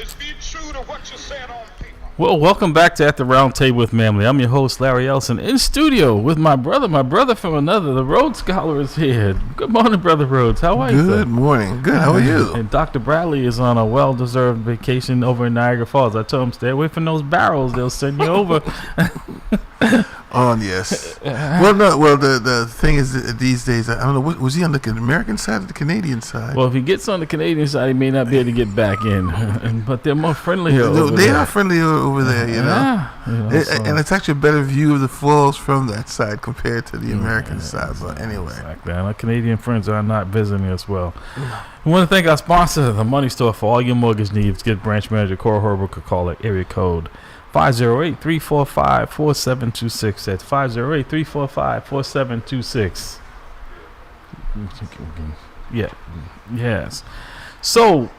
Just be true to what you said on paper. Well, welcome back to At the Round Table with MAMLEO. I'm your host, Larry Ellison, in studio with my brother from another. The Rhodes Scholar is here. Good morning, Brother Rhodes. How are you, sir? Good morning. Good. How are you? And Dr. Bradley is on a well-deserved vacation over in Niagara Falls. I told him, stay away from those barrels. They'll send you over. Oh, yes. The thing is that these days, I don't know, was he on the American side or the Canadian side? Well, if he gets on the Canadian side, he may not be able to get back in. But they're more friendly here. They are friendly over there, you know. Yeah, and it's actually a better view of the falls from that side compared to the American side. But anyway. Exactly. And our Canadian friends are not visiting us well. We want to thank our sponsor, the Money Store, for all your mortgage needs. Get branch manager Cora Herbert could call it area code 508-345-4726. That's 508-345-4726. Yeah. Yes. So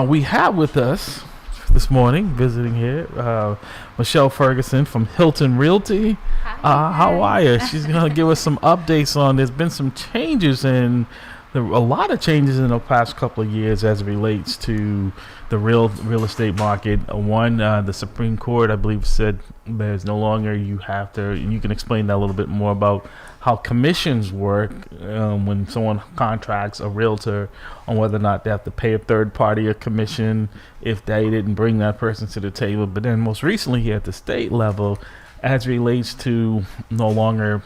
we have with us this morning, visiting here, Michelle Ferguson from Hilton Realty. How are you? She's going to give us some updates on. There's been some changes a lot of changes in the past couple of years as it relates to the real estate market. One, the Supreme Court, I believe, said there's no longer you can explain that a little bit more about how commissions work when someone contracts a realtor on whether or not they have to pay a third party a commission if they didn't bring that person to the table. But then most recently at the state level, as it relates to no longer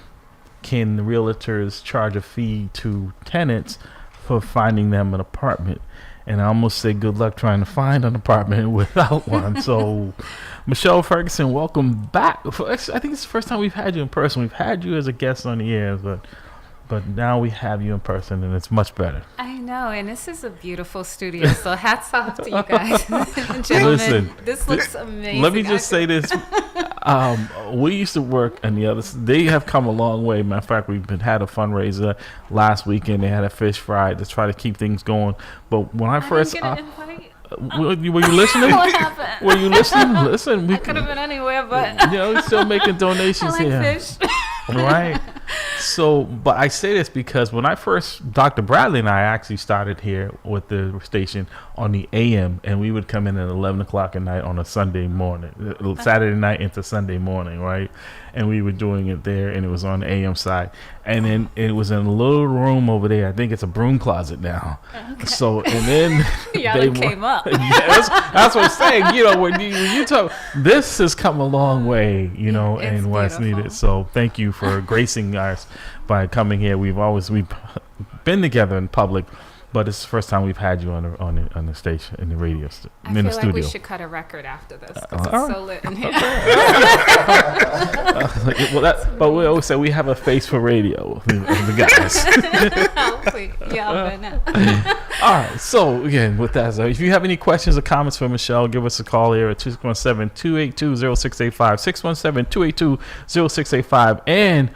can the realtors charge a fee to tenants for finding them an apartment. And I almost say good luck trying to find an apartment without one. So, Michelle Ferguson, welcome back. I think it's the first time we've had you in person. We've had you as a guest on the air, but now we have you in person, and it's much better. I know, and this is a beautiful studio, so hats off to you guys. Gentlemen, listen, this looks amazing. Let me just say this. We used to work on the other. They have come a long way. Matter of fact, we've had a fundraiser last weekend. They had a fish fry to try to keep things going. But when I first, didn't get an invite. were you listening? What happened? Were you listening? Listen, I could have been anywhere, but we're still making donations I like here. fish. Right. So, but I say this because when I first, Dr. Bradley and I actually started here with the station on the AM, and we would come in at 11 o'clock at night on a Sunday morning, Saturday night into Sunday morning, right? And we were doing it there, and it was on the AM side. And then it was in a little room over there. I think it's a broom closet now. Okay. So, and then they came up. Yeah, that's what I'm saying. You know, when you talk, this has come a long way, you know, and what's needed. So thank you for gracing us by coming here. We've been together in public, but it's the first time we've had you on the station, in the radio, in the studio. We should cut a record after this because it's so lit in here. But we always say we have a face for radio, the guys. All right. So again, with that, if you have any questions or comments for Michelle, give us a call here at 617-282-0685, 617-282-0685, and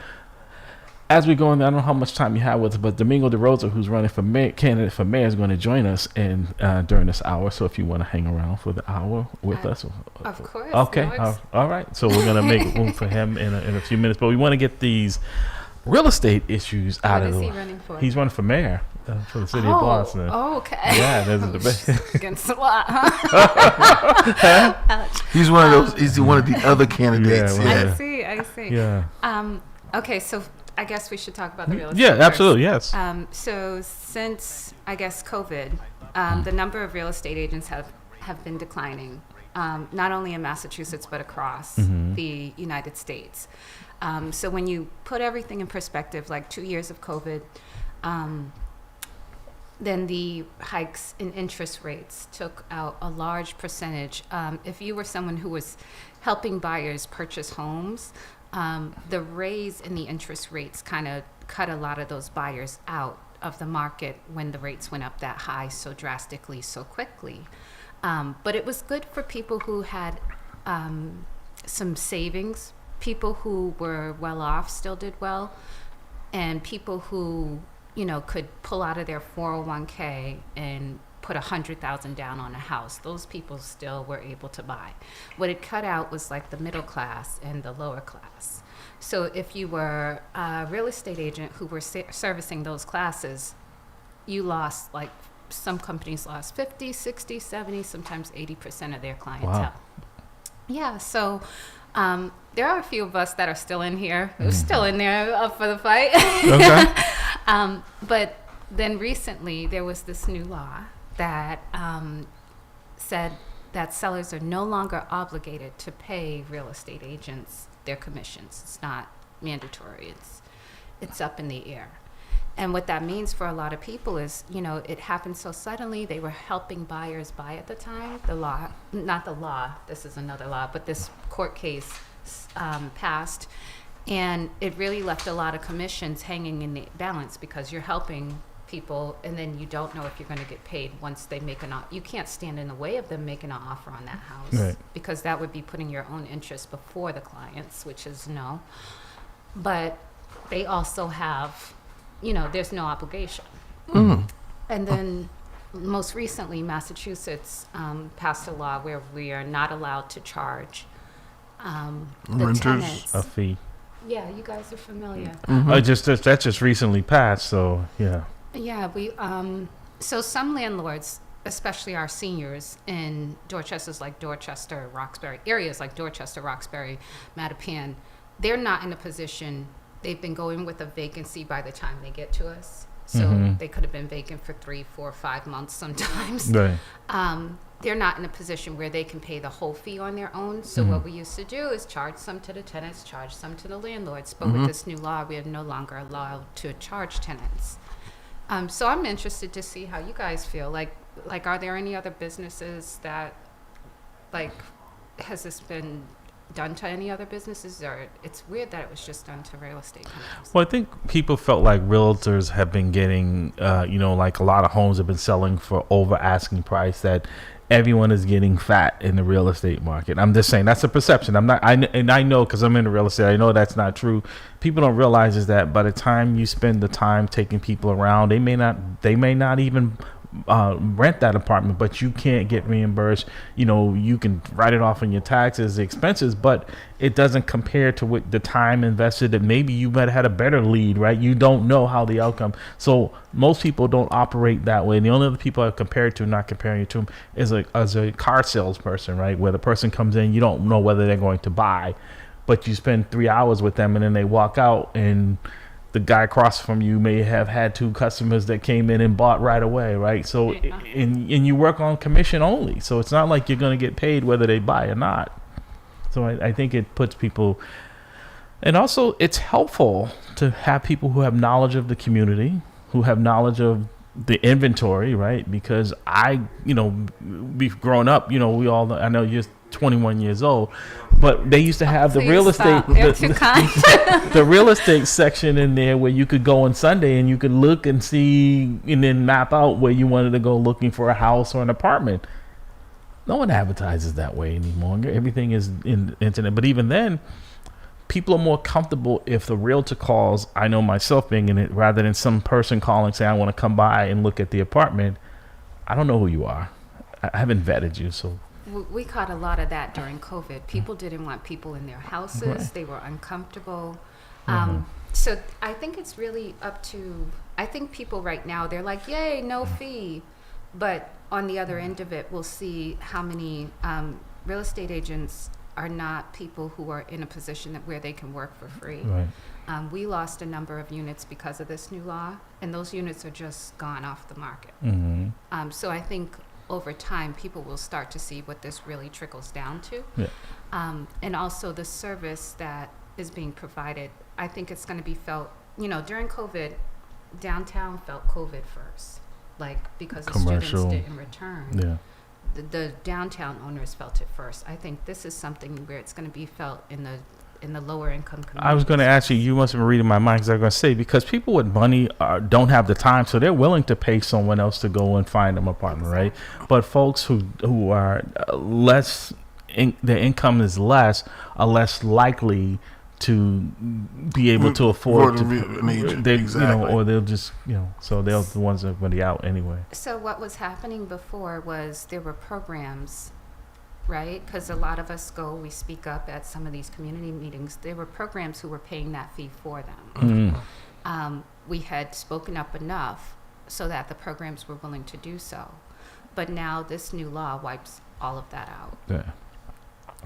as we go in, I don't know how much time you have with us, but Domingo De Rosa, who's running for candidate for mayor, is going to join us during this hour. So if you want to hang around for the hour with us. Of course. Okay. All right. So we're going to make room for him in a few minutes. But we want to get these real estate issues out of the way. What is he running for? He's running for mayor for the city of Boston. Oh, okay. Yeah, there's a debate. Against a lot, huh? He's one of those. He's one of the other candidates. I see. Yeah. Okay, so I guess we should talk about the real estate. Yeah, first. absolutely, yes. So since, I guess, COVID, the number of real estate agents have been declining, not only in Massachusetts, but across the United States. So when you put everything in perspective, like 2 years of COVID, then the hikes in interest rates took out a large percentage. If you were someone who was helping buyers purchase homes, the raise in the interest rates kind of cut a lot of those buyers out of the market when the rates went up that high so drastically, so quickly. But it was good for people who had some savings. People who were well off still did well, and people who, could pull out of their 401k and put $100,000 down on a house, those people still were able to buy. What it cut out was like the middle class and the lower class. So if you were a real estate agent who were servicing those classes, you lost like some companies lost 50, 60, 70, sometimes 80% of their clientele. Wow. Yeah, so there are a few of us that are still in here, who's still in there up for the fight. Okay. But then recently there was this new law that said that sellers are no longer obligated to pay real estate agents their commissions. It's not mandatory. It's up in the air. And what that means for a lot of people is, you know, it happened so suddenly. They were helping buyers buy at the time. The law, not the law, this is another law, but this court case passed. And it really left a lot of commissions hanging in the balance because you're helping people and then you don't know if you're going to get paid once they make an offer. You can't stand in the way of them making an offer on that house, right, because that would be putting your own interest before the client's, which is no. But they also have, you know, there's no obligation. Mm. And then most recently, Massachusetts passed a law where we are not allowed to charge the Renters tenants. A fee. Yeah, you guys are familiar. That just recently passed, so yeah. Yeah, we so some landlords, especially our seniors in Dorchester's like Dorchester, Roxbury, areas like Dorchester, Roxbury, Mattapan, they're not in a position. They've been going with a vacancy by the time they get to us. So they could have been vacant for 3, 4, 5 months sometimes. Right. They're not in a position where they can pay the whole fee on their own. So what we used to do is charge some to the tenants, charge some to the landlords. But with this new law, we are no longer allowed to charge tenants. So I'm interested to see how you guys feel. Like, are there any other businesses that, like, has this been done to any other businesses, or it's weird that it was just done to real estate companies? Well, I think people felt like realtors have been getting, like a lot of homes have been selling for over asking price, that everyone is getting fat in the real estate market. I'm just saying that's a perception. I know because I'm in real estate, I know that's not true. People don't realize is that by the time you spend the time taking people around, they may not even rent that apartment, but you can't get reimbursed. You know, you can write it off on your taxes, the expenses, but it doesn't compare to what the time invested that maybe you might have had a better lead, right? You don't know how the outcome. So most people don't operate that way. And the only other people I compare it to, not comparing it to them, is as a car salesperson, right? Where the person comes in, you don't know whether they're going to buy, but you spend 3 hours with them and then they walk out, and the guy across from you may have had 2 customers that came in and bought right away, right? So, and you work on commission only. So it's not like you're going to get paid whether they buy or not. So I think it puts people, and also it's helpful to have people who have knowledge of the community, who have knowledge of the inventory, right? Because we've grown up, we all, I know you're 21 years old, but they used to have the real estate, the real estate section in there where you could go on Sunday and you could look and see and then map out where you wanted to go looking for a house or an apartment. No one advertises that way anymore. Everything is in the internet. But even then, people are more comfortable if the realtor calls. I know myself being in it, rather than some person calling saying, I want to come by and look at the apartment. I don't know who you are. I haven't vetted you, so. We caught a lot of that during COVID. People didn't want people in their houses. Right. They were uncomfortable. So I think it's really up to, I think people right now, they're like, yay, no fee. But on the other end of it, we'll see how many real estate agents are not people who are in a position where they can work for free. Right. We lost a number of units because of this new law, and those units are just gone off the market. So I think over time, people will start to see what this really trickles down to. Yeah. And also the service that is being provided, I think it's going to be felt, during COVID, downtown felt COVID first, because the students didn't return. Yeah. The downtown owners felt it first. I think this is something where it's going to be felt in the lower income communities. I was going to ask you must have been reading my mind, because I was going to say, because people with money don't have the time, so they're willing to pay someone else to go and find them an apartment, right? But folks who are less, their income is less, are less likely to be able to afford to, an agent, exactly. Or they'll just, so they're the ones that are going to be out anyway. So what was happening before was there were programs, right? Because a lot of us we speak up at some of these community meetings. There were programs who were paying that fee for them. We had spoken up enough so that the programs were willing to do so. But now this new law wipes all of that out.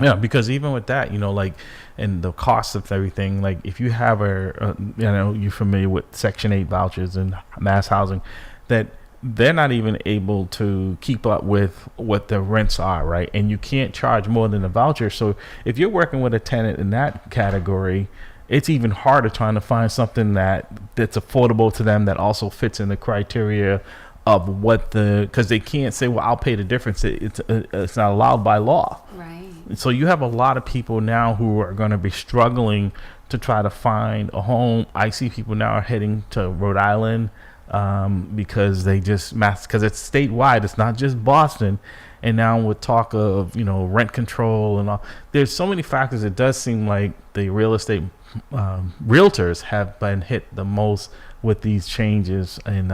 Yeah, because even with that, like, and the cost of everything, like if you have you're familiar with Section 8 vouchers and mass housing, that they're not even able to keep up with what the rents are, right? And you can't charge more than a voucher. So if you're working with a tenant in that category, it's even harder trying to find something that's affordable to them that also fits in the criteria of because they can't say, well, I'll pay the difference. It's not allowed by law. Right. So you have a lot of people now who are going to be struggling to try to find a home. I see people now are heading to Rhode Island because they because it's statewide. It's not just Boston. And now with talk of, rent control and all, there's so many factors. It does seem like the real estate realtors have been hit the most with these changes and,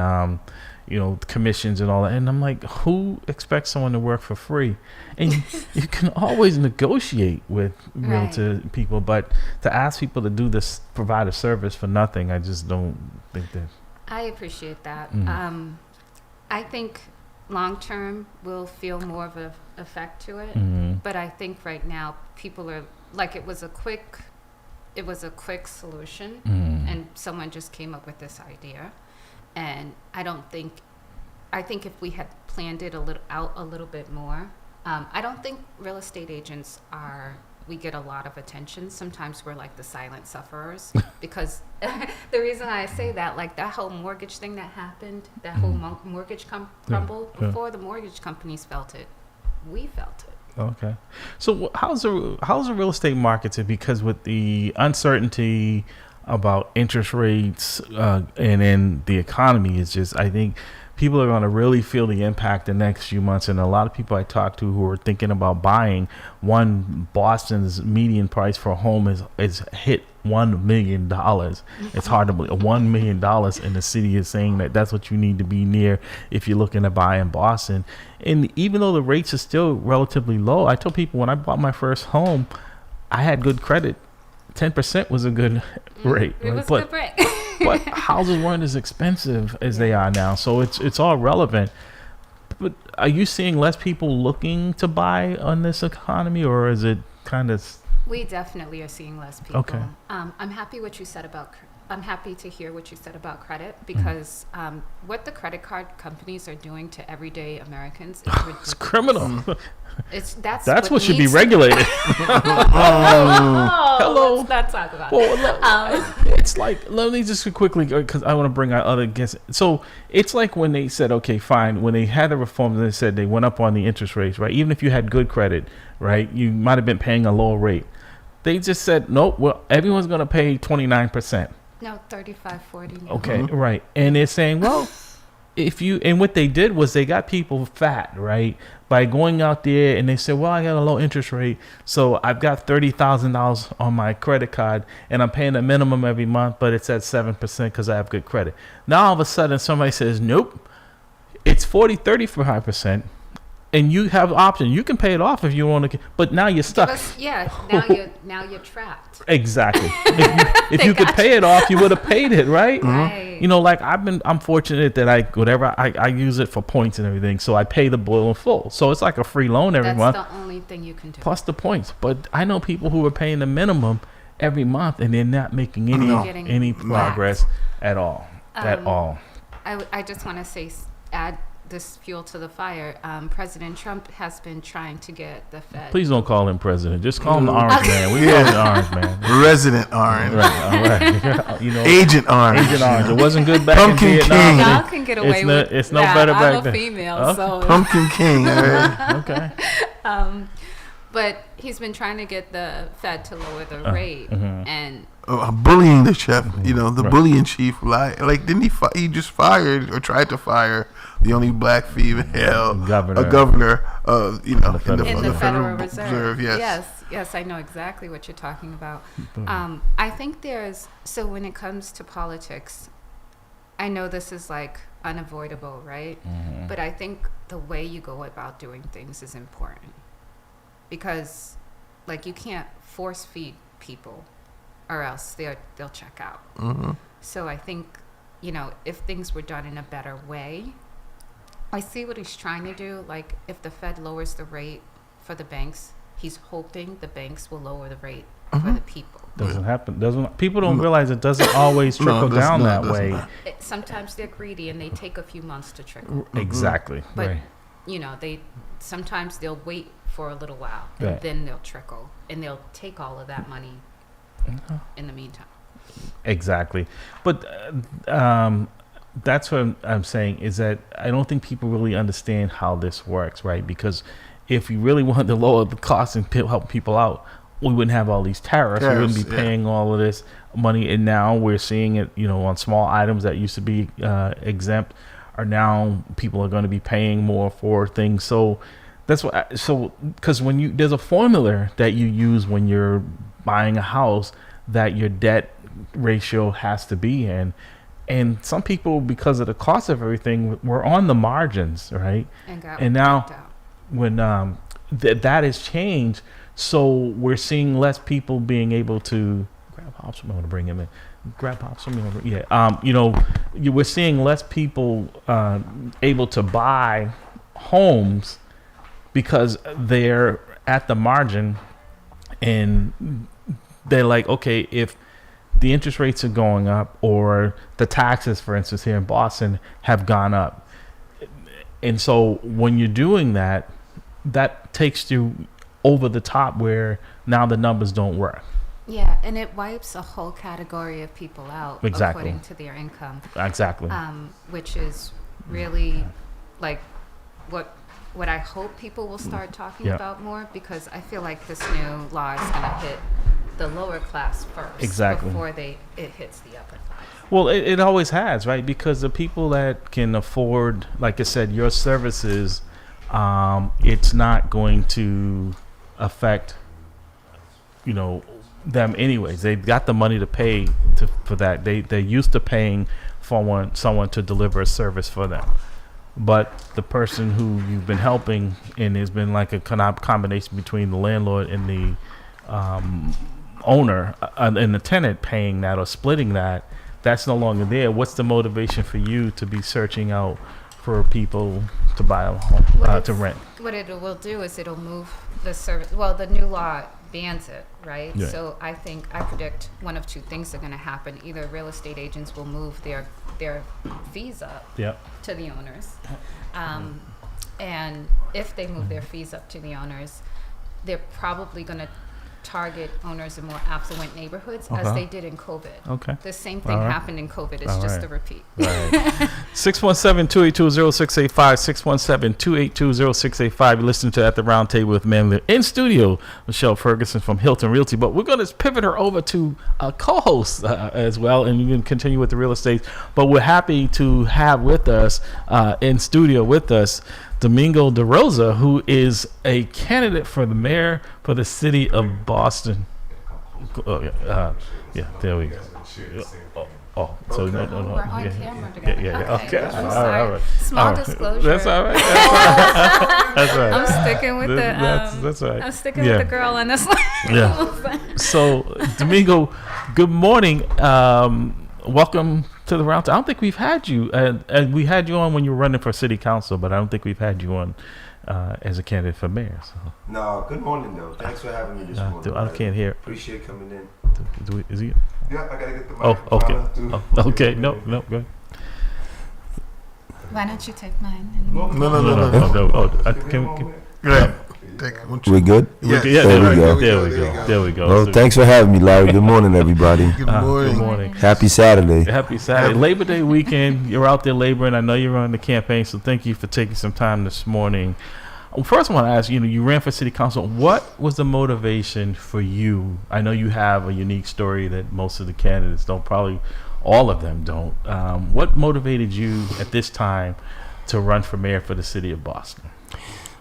commissions and all that. And I'm like, who expects someone to work for free? And you can always negotiate with realtor people, but to ask people to do this, provide a service for nothing, I just don't think that. I appreciate that. I think long term we'll feel more of an effect to it, but I think right now people are like, it was a quick solution, and someone just came up with this idea. And I think if we had planned it a little bit more, I don't think real estate agents we get a lot of attention. Sometimes we're like the silent sufferers because the reason I say that, like that whole mortgage thing that happened, that whole mortgage crumble, before the mortgage companies felt it, we felt it. Okay. So how's the real estate market? Because with the uncertainty about interest rates and then the economy, is just, I think people are going to really feel the impact the next few months. And a lot of people I talk to who are thinking about buying, Boston's median price for a home is hit $1 million. It's hard to believe. $1 million in the city is saying that's what you need to be near if you're looking to buy in Boston. And even though the rates are still relatively low, I tell people when I bought my first home, I had good credit. 10% was a good rate. It was a good rate. But houses weren't as expensive as they are now, so it's all relevant. But are you seeing less people looking to buy on this economy, or is it kind of? We definitely are seeing less people. Okay. I'm happy to hear what you said about credit, because what the credit card companies are doing to everyday Americans is ridiculous. It's criminal. That's what should be regulated. Hello. Let's not talk about it. It's like, let me just quickly, because I want to bring out other guests. So it's like when they said, okay, fine, when they had the reforms, they said they went up on the interest rates, right? Even if you had good credit, right, you might have been paying a lower rate. They just said, nope, well, everyone's going to pay 29%. No, 35, 40. Now. Okay, right. And they're saying, well, and what they did was they got people fat, right? By going out there and they said, well, I got a low interest rate, so I've got $30,000 on my credit card and I'm paying a minimum every month, but it's at 7% because I have good credit. Now all of a sudden somebody says, nope, it's 35%. And you have option. You can pay it off if you want to, but now you're stuck. Now you're trapped. Exactly. If you could pay it off, you would have paid it, right? Right. Like I'm fortunate that I use it for points and everything, so I pay the bill in full. So it's like a free loan every month. That's the only thing you can do. Plus the points. But I know people who are paying the minimum every month and they're not making any progress at all. I just want to add this fuel to the fire. President Trump has been trying to get the Fed. Please don't call him president. Just call him the Orange Man. We call him the Orange Man. Resident Orange. Right. All right. Agent Orange. Agent Orange. It wasn't good back Pumpkin in Vietnam. King. Y'all can get away with it's no better back I'm then. a female, so Pumpkin King. Okay. But he's been trying to get the Fed to lower the rate, and bullying the chef. The bullying chief. Like didn't he just fired or tried to fire the only black female governor of in the Federal Reserve. Yes, I know exactly what you're talking about. I think so when it comes to politics, I know this is like unavoidable, right? But I think the way you go about doing things is important, because like you can't force feed people or else they'll check out. So I think if things were done in a better way. I see what he's trying to do. Like, if the Fed lowers the rate for the banks, he's hoping the banks will lower the rate for the people. Doesn't happen. People don't realize it doesn't always trickle down that way. Sometimes they're greedy and they take a few months to trickle. Exactly. But right. sometimes they'll wait for a little while and then they'll trickle and they'll take all of that money in the meantime. Exactly. But that's what I'm saying, is that I don't think people really understand how this works, right? Because if you really wanted to lower the cost and help people out, we wouldn't have all these tariffs. We wouldn't be paying all of this money. And now we're seeing it, on small items that used to be exempt, are now people are going to be paying more for things. So that's what. Because there's a formula that you use when you're buying a house that your debt ratio has to be in. And some people, because of the cost of everything, were on the margins, right? And now, when that has changed, so we're seeing less people being able to grab Hops. I'm going to bring him in. Grab Hops. We're seeing less people able to buy homes because they're at the margin, and they're like, okay, if the interest rates are going up, or the taxes, for instance, here in Boston have gone up. And so when you're doing that, that takes you over the top where now the numbers don't work. Yeah, and it wipes a whole category of people out according to their income. Exactly. Which is really like what I hope people will start talking about more, because I feel like this new law is going to hit the lower class first before it hits the upper class. Well, it always has, right? Because the people that can afford, like I said, your services, it's not going to affect, them anyways. They've got the money to pay for that. They're used to paying for someone to deliver a service for them. But the person who you've been helping, and there's been like a combination between the landlord and the owner and the tenant paying that or splitting that, that's no longer there. What's the motivation for you to be searching out for people to buy a home, to rent? What it will do is it'll move the service. Well, the new law bans it, right? Yeah. So I predict one of two things are going to happen. Either real estate agents will move their fees up to the owners. And if they move their fees up to the owners, they're probably going to target owners in more affluent neighborhoods, as they did in COVID. Okay. The same thing happened in COVID. It's just a repeat. Right. 617-282-0685, 617-282-0685. You're listening to At the Round Table with MAMLEO. In studio, Michelle Ferguson from Hilton Realty. But we're going to pivot her over to a co-host as well, and we can continue with the real estate. But we're happy to have with us, in studio with us, Domingo DeRosa, who is a candidate for the mayor for the city of Boston. There we go. So no. We're on camera together. Yeah. Okay. I'm sorry. All right. Small disclosure. That's all right. That's right. I'm sticking with that's right. I'm sticking with the girl on this one. Yeah. So, Domingo, good morning. Welcome to the round. I don't think we've had you, and we had you on when you were running for city council, but I don't think we've had you on as a candidate for mayor. So. No, good morning though. Thanks for having me this morning. I can't hear. Appreciate coming in. Is he? Yeah, I gotta get the mic. Okay. Okay. No. Go ahead. Why don't you take mine? No. We good? Yes. Yeah, there we go. Well, thanks for having me, Larry. Good morning, everybody. Good morning. Good morning. Happy Saturday. Happy Saturday. Labor Day weekend. You're out there laboring. I know you're on the campaign, so thank you for taking some time this morning. First, I want to ask you ran for city council. What was the motivation for you? I know you have a unique story that most of the candidates don't, probably all of them don't. What motivated you at this time to run for mayor for the city of Boston?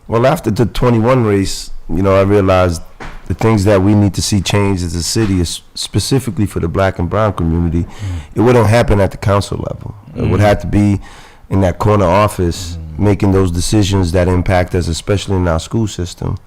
Well, after the 21 race, I realized the things that we need to see changed as a city, is specifically for the black and brown community. It wouldn't happen at the council level. It would have to be in that corner office, making those decisions that impact us, especially in our school system,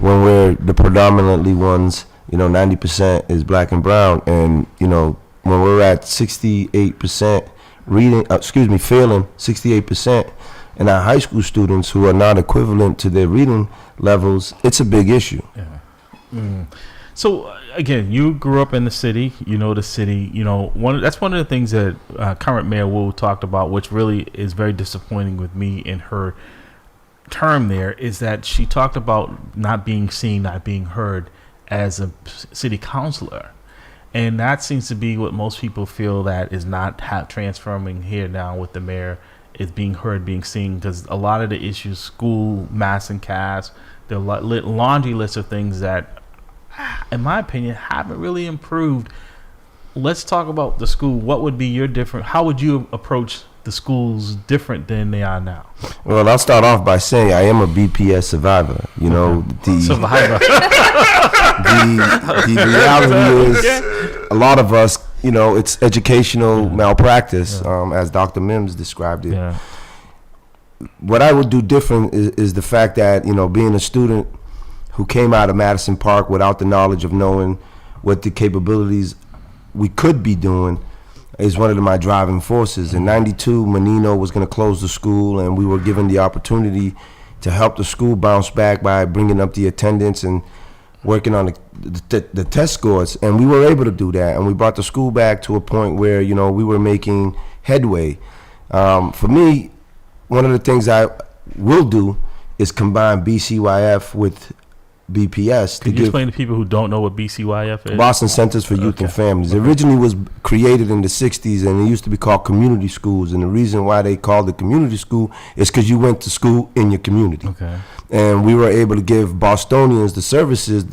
when we're the predominantly ones, 90% is black and brown. And, when we're at 68% failing 68%, and our high school students who are not equivalent to their reading levels, it's a big issue. Yeah. So again, you grew up in the city. You know the city. You know that's one of the things that current Mayor Wu talked about, which really is very disappointing with me in her term. There is that she talked about not being seen, not being heard as a city councilor, and that seems to be what most people feel that is not transforming here now with the mayor. Is being heard, being seen, because a lot of the issues, school, mass and cast, the laundry list of things that, in my opinion, haven't really improved. Let's talk about the school. What would be your different? How would you approach the schools different than they are now? Well, I'll start off by saying I am a BPS survivor. You know, survivor. the reality is, a lot of us, you know, it's educational malpractice, as Dr. Mims described it. Yeah. What I would do different is the fact that, you know, being a student who came out of Madison Park without the knowledge of knowing what the capabilities we could be doing is one of my driving forces. In '92, Menino was going to close the school, and we were given the opportunity to help the school bounce back by bringing up the attendance and working on the test scores, and we were able to do that, and we brought the school back to a point where, you know, we were making headway. For me, one of the things I will do is combine BCYF with BPS. Can you explain to people who don't know what BCYF is? Boston Centers for Youth and Families. It originally was created in the 60s, and it used to be called community schools, and the reason why they called it community school is because you went to school in your community. Okay. And we were able to give Bostonians the services,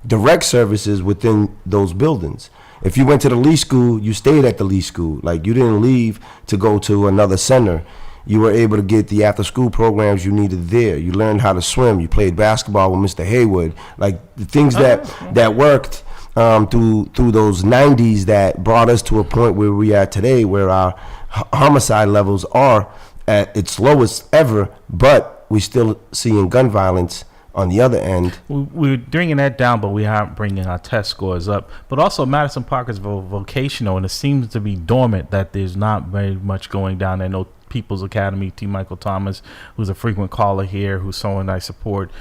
direct services within those buildings. If you went to the Lee School, you stayed at the Lee School. Like, you didn't leave to go to another center. You were able to get the after-school programs you needed there. You learned how to swim. You played basketball with Mr. Haywood. Like, the things that worked through those 90s that brought us to a point where we are today, where our homicide levels are at its lowest ever, but we still seeing gun violence on the other end. We're bringing that down, but we aren't bringing our test scores up. But also, Madison Park is vocational, and it seems to be dormant that there's not very much going down there. No People's Academy, T. Michael Thomas, who's a frequent caller here, who's someone I support.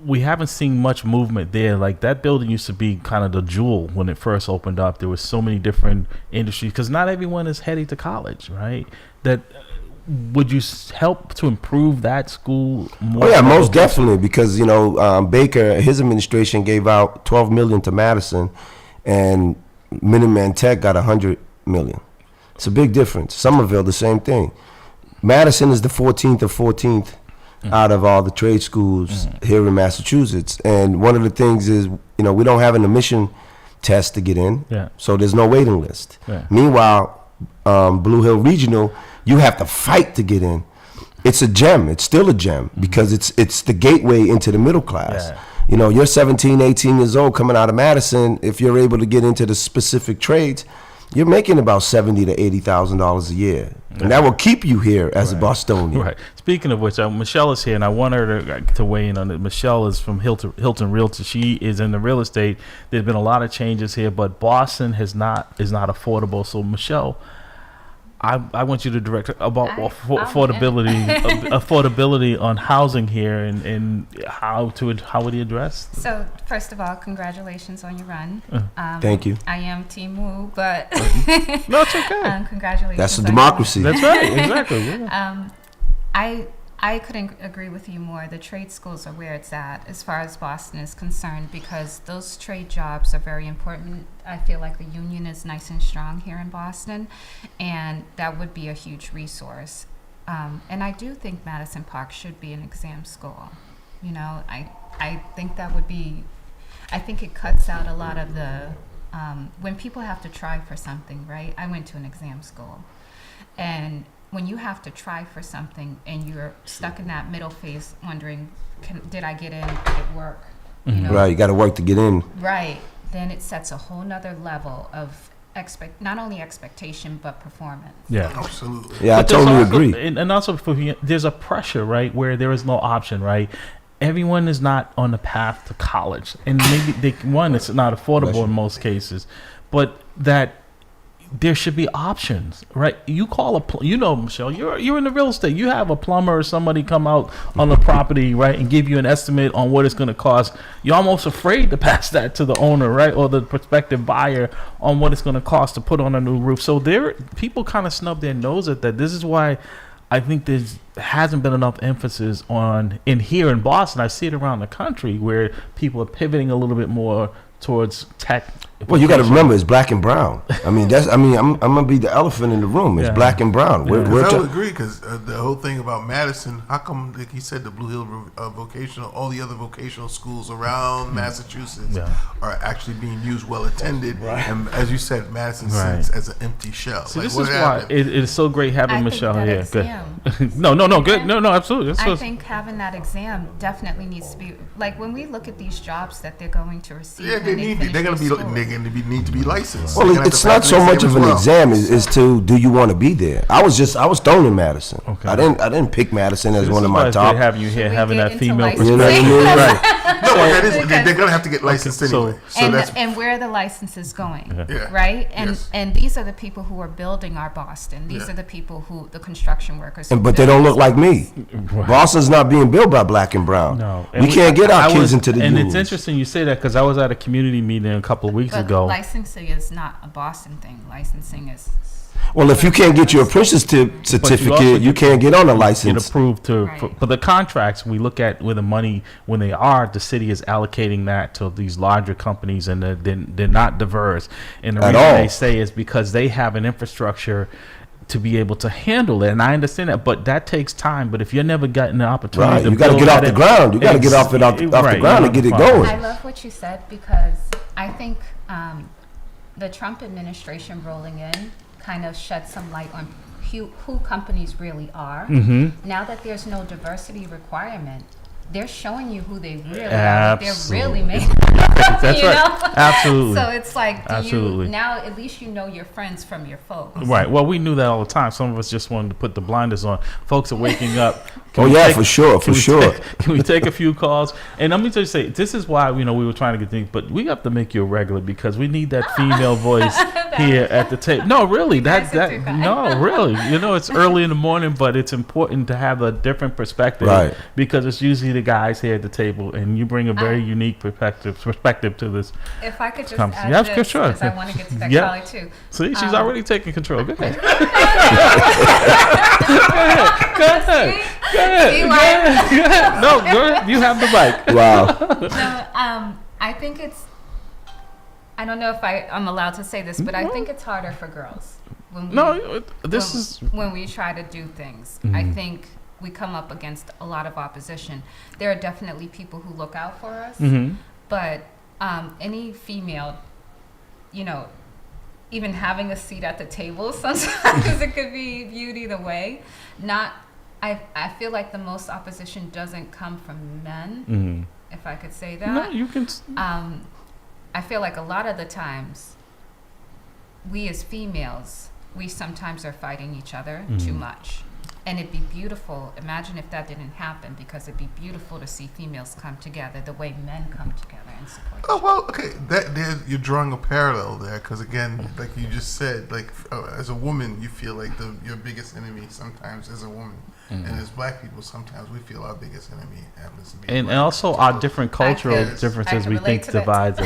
We haven't seen much movement there. Like, that building used to be kind of the jewel when it first opened up. There was so many different industries, because not everyone is heading to college, right? That would you help to improve that school more? Oh yeah, most definitely, because, you know, Baker, his administration gave out $12 million to Madison, and Minuteman Tech got $100 million. It's a big difference. Somerville, the same thing. Madison is the 14th out of all the trade schools here in Massachusetts, and one of the things is, you know, we don't have an admission test to get in, so there's no waiting list. Meanwhile, Blue Hill Regional, you have to fight to get in. It's a gem. It's still a gem because it's the gateway into the middle class. You know, you're 17, 18 years old coming out of Madison. If you're able to get into the specific trades, you're making about $70,000 to $80,000 a year, and that will keep you here as a Bostonian. Right. Speaking of which, Michelle is here, and I want her to weigh in on it. Michelle is from Hilton Realty. She is in the real estate. There's been a lot of changes here, but Boston is not affordable. So, Michelle, I want you to direct about affordability on housing here, and how would you address? So first of all, congratulations on your run. Thank you. I am Team Wu, but no, it's okay. Congratulations. That's a democracy. That's right. Exactly. Yeah. I couldn't agree with you more. The trade schools are where it's at as far as Boston is concerned, because those trade jobs are very important. I feel like the union is nice and strong here in Boston, and that would be a huge resource. And I do think Madison Park should be an exam school. You know, I think that would be, I think it cuts out a lot of the, when people have to try for something, right? I went to an exam school, and when you have to try for something and you're stuck in that middle phase wondering, did I get in, did it work? You know? Right, you got to work to get in. Right, then it sets a whole nother level of not only expectation but performance. Yeah, absolutely. Yeah, but I totally agree. And also, there's a pressure, right, where there is no option, right? Everyone is not on the path to college, and maybe it's not affordable in most cases, but that there should be options, right? You call Michelle, you're in the real estate. You have a plumber or somebody come out on the property, right, and give you an estimate on what it's going to cost. You're almost afraid to pass that to the owner, right, or the prospective buyer on what it's going to cost to put on a new roof. So people kind of snub their nose at that. This is why I think there hasn't been enough emphasis in here in Boston. I see it around the country where people are pivoting a little bit more towards tech. Well, you got to remember, it's black and brown. I'm gonna be the elephant in the room. It's black and brown. I would agree, because the whole thing about Madison, how come, like he said, the Blue Hill vocational, all the other vocational schools around Massachusetts are actually being used, well attended, and as you said, Madison sits as an empty shell. See, this is why it is so great having Michelle here. Good. No, good. No, absolutely. I think having that exam definitely needs to be, like, when we look at these jobs that they're going to receive. Yeah, they're going to need to be licensed. Well, it's not so much of an exam as to, do you want to be there? I was thrown in Madison. Okay. I didn't pick Madison as one of my top. Having you here, having that female perspective. You know what I mean? Right. No, but they're going to have to get licensed anyway. And where are the licenses going? Right? And these are the people who are building our Boston. These are the people the construction workers. But they don't look like me. Right. Boston's not being built by black and brown. No. We can't get our kids into the unions. And it's interesting you say that, because I was at a community meeting a couple of weeks ago. Licensing is not a Boston thing. Licensing is... Well, if you can't get your apprenticeship certificate, you can't get on a license. Get approved for the contracts. We look at where the money, when the city is allocating that to these larger companies, and they're not diverse. And the reason they say is because they have an infrastructure to be able to handle it, and I understand that, but that takes time. But if you're never gotten the opportunity, you got to get off the ground. You got to get off the ground and get it going. I love what you said, because I think the Trump administration rolling in kind of shed some light on who companies really are. Mm-hmm. Now that there's no diversity requirement, they're showing you who they really are. They're really making That's right. Absolutely. So it's like, now at least you know your friends from your folks. Right. Well, we knew that all the time. Some of us just wanted to put the blinders on. Folks are waking up. For sure. Can we take a few calls? And let me just say, this is why we were trying to get things, but we have to make you a regular, because we need that female voice here at the table. No, really, really. It's early in the morning, but it's important to have a different perspective, right? Because it's usually the guys here at the table, and you bring a very unique perspective to this. If I could just add this, because I want to get to that Collie too. See, she's already taking control. Go ahead. Go ahead. No, go ahead. You have the mic. Wow. I think it's, I don't know if I'm allowed to say this, but I think it's harder for girls. When we try to do things. Mm-hmm. I think we come up against a lot of opposition. There are definitely people who look out for us, mm-hmm. but any female, even having a seat at the table, sometimes it could be viewed either way. I feel like the most opposition doesn't come from men, mm-hmm. if I could say that. No, you can. I feel like a lot of the times, we as females, we sometimes are fighting each other mm-hmm. too much. And it'd be beautiful. Imagine if that didn't happen, because it'd be beautiful to see females come together the way men come together and support each other. Oh, well, okay. You're drawing a parallel there, because, again, like you just said, as a woman, you feel like your biggest enemy sometimes is a woman. Mm-hmm. And as black people, sometimes we feel our biggest enemy happens to be and also our different cultural differences we think divides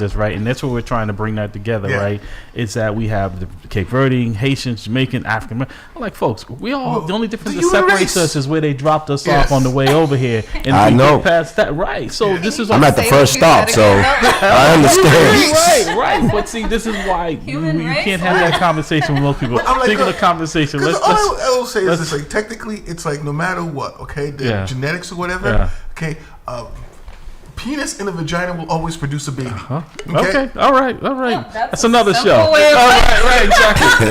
us, right? And that's what we're trying to bring that together, right? It's that we have the Cape Verdean, Haitians, Jamaican, African. I'm like, folks, we all, the only difference that separates us is where they dropped us off on the way over here. And I know. Past that, right? So this is I'm at the first stop, so I understand. Right. But see, this is why you can't have that conversation with most people. Think of the conversation. All I will say is this, technically, it's no matter what, okay, the genetics or whatever, okay, penis in a vagina will always produce a baby. Okay, all right. That's another show. All right, exactly.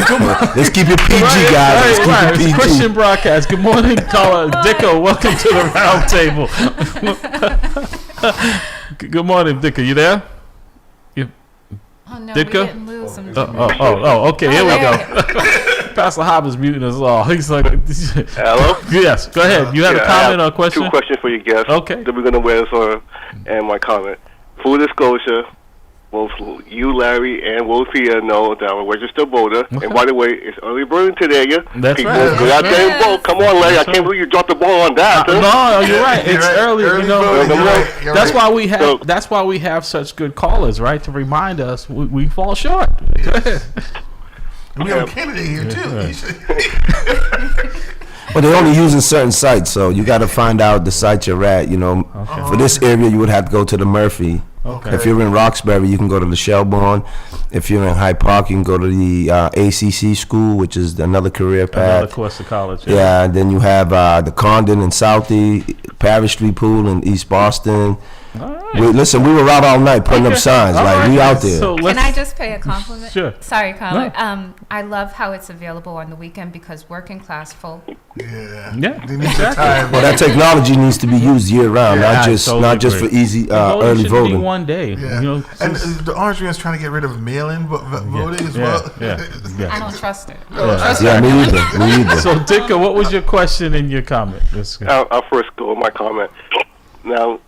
Let's keep it PG, guys. Let's keep it PG. Christian broadcast. Good morning, caller Dicko. Welcome to the round table. Good morning, Dicko. You there? Oh no, Dicko? we didn't lose him. Okay, here we go. Pastor Hobb is muting us all. He's like, hello? Yes, go ahead. You have a comment or a question? Two questions for your guest. Okay. Then we're going to wear this on, and my comment. Full disclosure, both you, Larry, and Wolfia know that I'm a registered voter. Okay. And by the way, it's early voting today. That's People, right. go out there and vote. Come on, Larry. I can't believe you dropped the ball on that. No, you're right. It's early. You're That's right. why we have. That's why we have such good callers, right? To remind us we fall short. Yes. We have a candidate here too. But they're only using certain sites, so you got to find out the site you're at. For this area, you would have to go to the Murphy. Okay. If you're in Roxbury, you can go to the Shelbourne. If you're in Hyde Park, you can go to the ACC school, which is another career path. Another course of college. Yeah, and then you have the Condon in Southie, Parish Street Pool in East Boston. All right. We were out all night putting up signs. All Like, right. we out there. So Can I just pay a compliment? Sure. Sorry, Colin. No. I love how it's available on the weekend because working class folk. Yeah, They need exactly. the time. Well, that technology needs to be used year round, Yeah, I not just totally for easy Voting early should voting. Be one day. Yeah. And the Orange Man's trying to get rid of mail-in voting as well. I don't trust it. Yeah, me either. So, Dicka, what was your question and your comment? I'll first go with my comment. Now,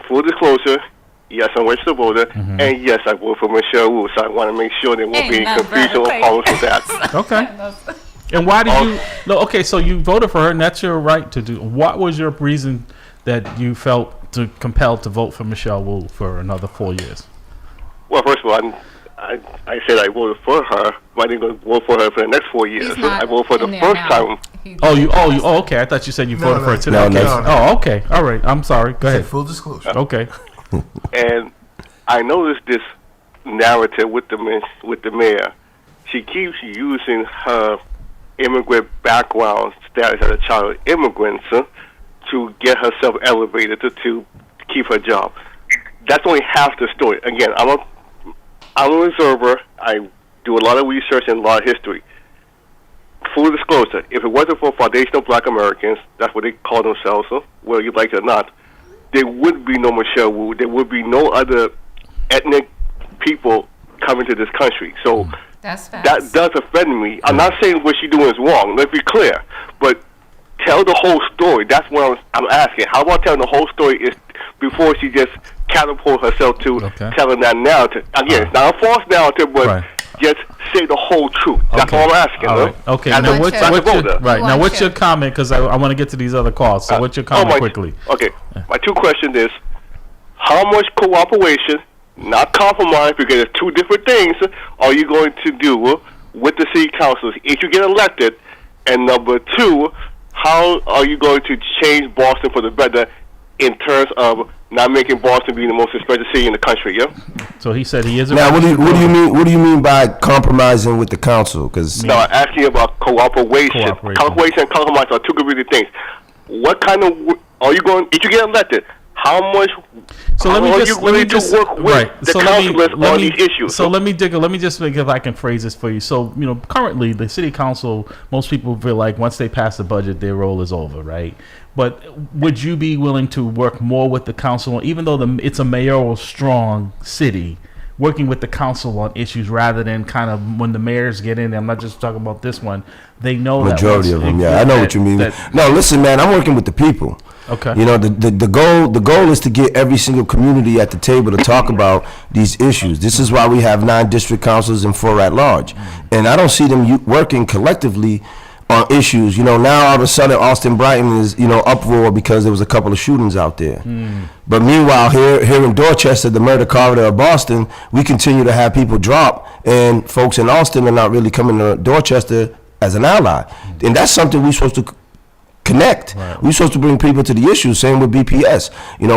full disclosure, yes, I'm a registered voter, and yes, I vote for Michelle Wu, so I want to make sure there won't be any confusion or problems with that. Okay. And why did you? No, okay, so you voted for her, and that's your right to do. What was your reason that you felt compelled to vote for Michelle Wu for another 4 years? Well, first of all, I said I voted for her, but I didn't go vote for her for the next 4 years. I voted for the first time. Okay. I thought you said you voted for her today. No. Okay. All right. I'm sorry. Go ahead. Full disclosure. Okay. And I noticed this narrative with the mayor. She keeps using her immigrant background status as a child of immigrants to get herself elevated to keep her job. That's only half the story. Again, I'm a observer. I do a lot of research and a lot of history. Full disclosure, if it wasn't for foundational Black Americans, that's what they call themselves, whether you like it or not, there would be no Michelle Wu. There would be no other ethnic people coming to this country. So that does offend me. I'm not saying what she's doing is wrong. Let's be clear. But tell the whole story. That's what I'm asking. How about telling the whole story is before she just catapult herself to telling that narrative? Again, it's not a false narrative, but just say the whole truth. That's all I'm asking. All right. Okay. Now, what's your comment? Because I want to get to these other calls. So what's your comment quickly? Okay. My two questions is, how much cooperation, not compromise, because it's two different things, are you going to do with the city councils if you get elected? And number two, how are you going to change Boston for the better in terms of not making Boston be the most expensive city in the country? Yeah. So he said he is. Now, what do you mean? What do you mean by compromising with the council? Because no, I'm asking about cooperation. Cooperation and compromise are two completely things. What kind of are you going? If you get elected, how much? So let me just work with the councilors on these issues. So let me just think if I can phrase this for you. So currently the city council, most people feel like once they pass the budget, their role is over, right? But would you be willing to work more with the council, even though it's a mayoral strong city, working with the council on issues rather than kind of when the mayors get in? I'm not just talking about this one. They know majority of them. Yeah, I know what you mean. No, listen, man, I'm working with the people. Okay. The goal is to get every single community at the table to talk about these issues. This is why we have 9 district councils and 4 at large. And I don't see them working collectively on issues. Now all of a sudden Austin Brighton is, uproar because there was a couple of shootings out there. But meanwhile, here in Dorchester, the murder corridor of Boston, we continue to have people drop, and folks in Austin are not really coming to Dorchester as an ally. And that's something we're supposed to connect. Right. We're supposed to bring people to the issue. Same with BPS.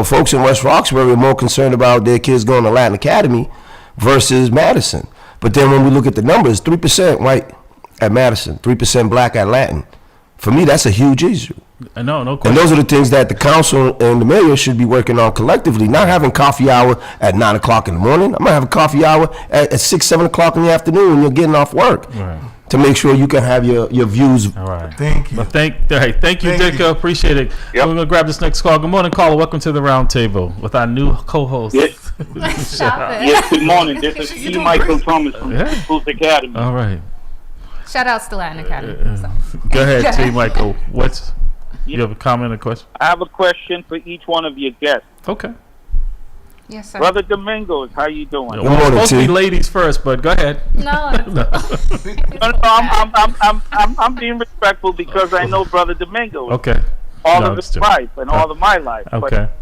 Folks in West Roxbury are more concerned about their kids going to Latin Academy versus Madison. But then when we look at the numbers, 3% white at Madison, 3% black at Latin. For me, that's a huge issue. No question. And those are the things that the council and the mayor should be working on collectively, not having coffee hour at 9 o'clock in the morning. I'm going to have a coffee hour at 6, 7 o'clock in the afternoon when you're getting off work. Right. To make sure you can have your views. All right. Thank you. Thank you, Dicka. Appreciate it. Yep. We're going to grab this next call. Good morning, caller. Welcome to the round table with our new co-host. Yes, good morning. This is C. Michael Thomas from Schools Academy. All right. Shout outs to Latin Academy. Go ahead, T. Michael. You have a comment or question? I have a question for each one of your guests. Okay. Yes, sir. Brother Domingos, how you doing? Well, it's supposed to be ladies first, but go ahead. No. I'm being respectful because I know Brother Domingos. Okay. All of his life and all of my life. Okay. But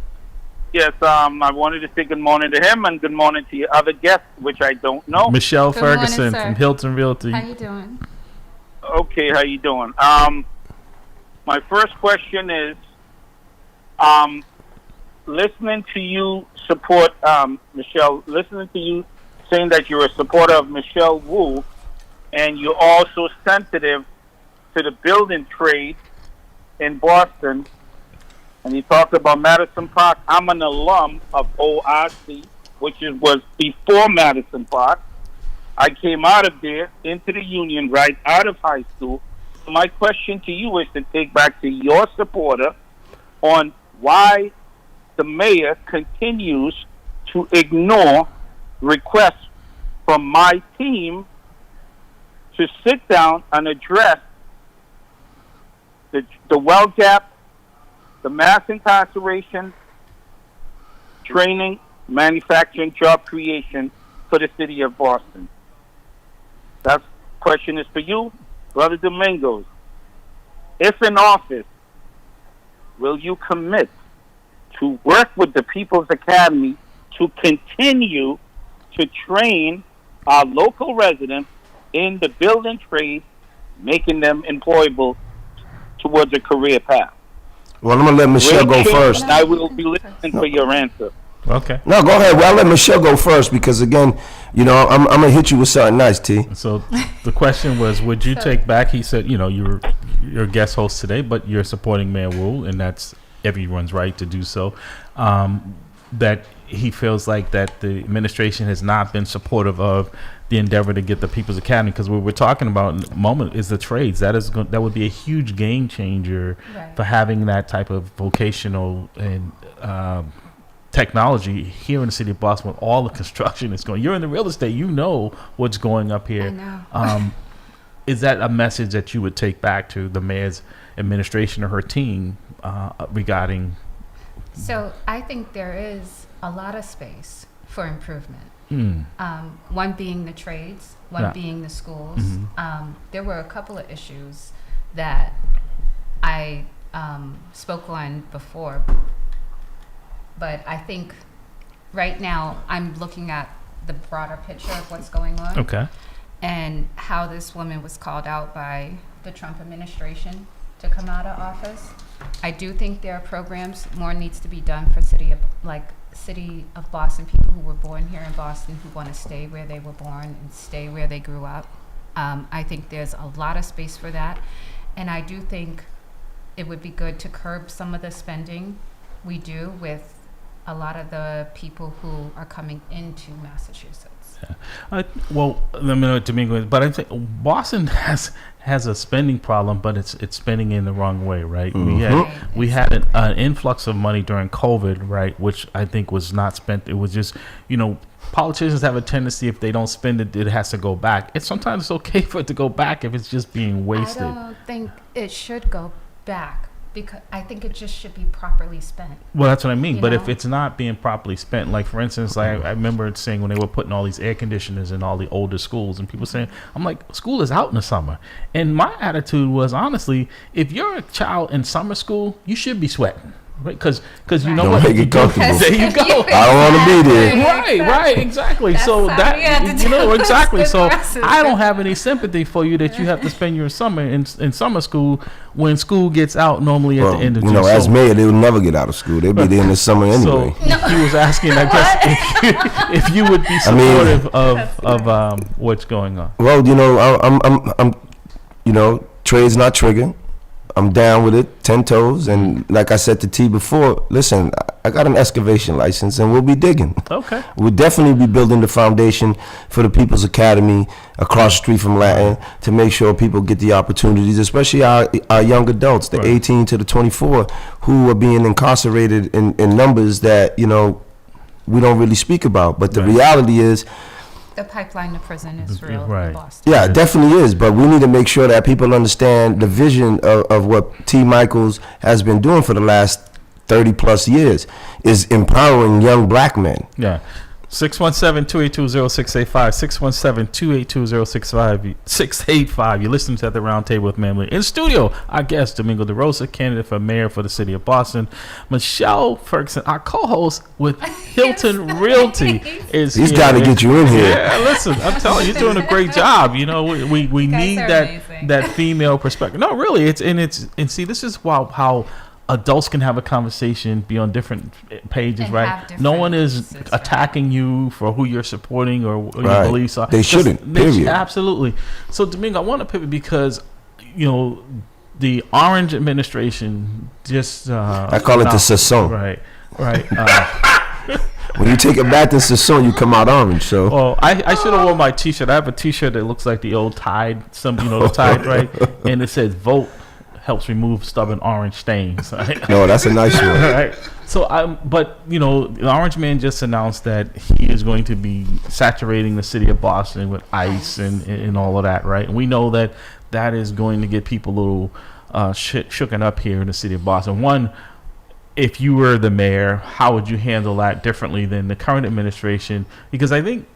yes, I wanted to say good morning to him and good morning to your other guests, which I don't know. Michelle Good Ferguson morning, from Hilton Realty. How you doing? Okay, how you doing? My first question is, listening to you support Michelle, listening to you saying that you're a supporter of Michelle Wu, and you're also sensitive to the building trade in Boston, and you talked about Madison Park. I'm an alum of ORC, which was before Madison Park. I came out of there into the Union right out of high school. So my question to you is to take back to your supporter on why the mayor continues to ignore requests from my team to sit down and address the wealth gap, the mass incarceration, training, manufacturing, job creation for the city of Boston. That question is for you, Brother Domingos. If in office, will you commit to work with the People's Academy to continue to train our local residents in the building trade, making them employable towards a career path? Well, I'm going to let Michelle go first. I will be listening for your answer. Okay. No, go ahead. Well, I'll let Michelle go first because, again, I'm going to hit you with something nice, T. So the question was, would you take back? He said, you're a guest host today, but you're supporting Mayor Wu, and that's everyone's right to do so. That he feels like that the administration has not been supportive of the endeavor to get the People's Academy, because what we're talking about in a moment is the trades. That would be a huge game changer for having that type of vocational and technology here in the city of Boston with all the construction that's going. You're in the real estate, you know what's going up here. I know. Is that a message that you would take back to the mayor's administration or her team regarding? So I think there is a lot of space for improvement. One being the trades, one being the schools. There were a couple of issues that I spoke on before, but I think right now I'm looking at the broader picture of what's going on. Okay. And how this woman was called out by the Trump administration to come out of office. I do think there are programs, more needs to be done for city of Boston, people who were born here in Boston who want to stay where they were born and stay where they grew up. I think there's a lot of space for that. And I do think it would be good to curb some of the spending we do with a lot of the people who are coming into Massachusetts. Well, let me know what Domingo is, but I think Boston has a spending problem, but it's spending in the wrong way, right? We had an influx of money during COVID, right, which I think was not spent. It was just, politicians have a tendency, if they don't spend it, it has to go back. Sometimes it's okay for it to go back if it's just being wasted. I don't think it should go back, because I think it just should be properly spent. Well, that's what I mean. But know? if it's not being properly spent, like for instance, I remember saying when they were putting all these air conditioners in all the older schools, and people saying, I'm like, school is out in the summer. And my attitude was, honestly, if you're a child in summer school, you should be sweating. Right, because you know what? Make it comfortable. There you go. I don't want to be there. Right, exactly. That's So how that we had to do exactly. this So process. I don't have any sympathy for you that you have to spend your summer in summer school when school gets out normally at the end of June. As mayor, they will never get out of school. They'll be there in the summer anyway. So he was asking, I guess, if you would be supportive of what's going on. Well, I'm trade's not triggered. I'm down with it, 10 toes, and like I said to T before, listen, I got an excavation license, and we'll be digging. Okay. We'll definitely be building the foundation for the People's Academy across the street from Latin to make sure people get the opportunities, especially our young adults, the 18 to the 24, who are being incarcerated in numbers that, we don't really speak about. But the reality is, The pipeline to prison is real Right. in Boston. yeah, it definitely is, but we need to make sure that people understand the vision of what T. Michaels has been doing for the last 30 plus years is empowering young black men. Yeah. 617-282-0685, 617-282-0685. You're listening to At the Round Table with MAMLEO. In studio, our guest, Domingo DeRosa, candidate for mayor for the city of Boston. Michelle Ferguson, our co-host with Hilton Realty, is He's here. got to get you in here. Yeah, listen, I'm telling you, you're doing a great job. You know, we need that female perspective. No, really, and see, this is how adults can have a conversation, be on different pages, and right? No one is attacking you for who you're supporting or what your beliefs are. They shouldn't, period. Absolutely. So, Domingo, I want to pivot because, the Orange administration just... I call it the Sasson. Right. When you take a bath in Sasson, you come out orange. So, I should have worn my T-shirt. I have a T-shirt that looks like the old Tide, the Tide, right? And it says "Vote helps remove stubborn orange stains." Right? No, that's a nice one. Right. So, but the Orange Man just announced that he is going to be saturating the city of Boston with ice and all of that, right? And we know that is going to get people a little shooken up here in the city of Boston. One, if you were the mayor, how would you handle that differently than the current administration? Because I think,